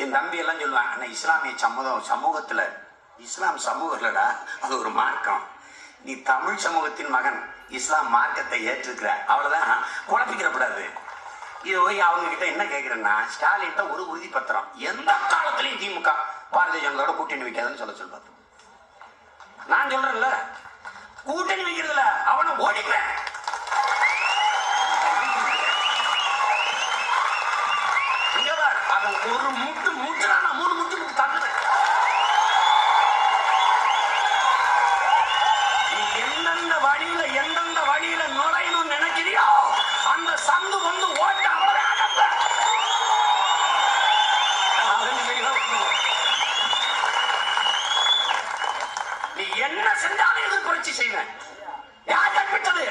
என் தம்பி எல்லாம் சொல்லுவான், ஆனா இஸ்லாமிய சமூகத்துல இஸ்லாம் சமூகம் இல்லடா, அது ஒரு மார்க்கம். நீ தமிழ் சமூகத்தின் மகன், இஸ்லாம் மார்க்கத்தை ஏற்றிருக்கிற, அவ்வளவுதான், குழப்பிக்கிறப்படாது. இது போய் அவங்க கிட்ட என்ன கேட்கிறேன்னா, ஸ்டாலின் ஒரு உறுதி பத்திரம், எந்த காலத்திலையும் திமுக பாரதிய ஜனதாவோட கூட்டணி வைக்காதுன்னு சொல்ல. நான் சொல்றேன்ல, கூட்டணி வைக்கிறதுல அவனை ஓடிக்கிறேன். அவன் ஒரு முட்டு முட்டுறான், 3 முட்டு தள்ளுறேன். நீ எந்தெந்த வழியில நுழையணும்னு நினைக்கிறியோ அந்த சந்து வந்து ஓட்ட அவ்வளவு. நீ என்ன செஞ்சாலும் எதிர்ப்புரட்சி செய்வேன். யார் கற்பித்தது?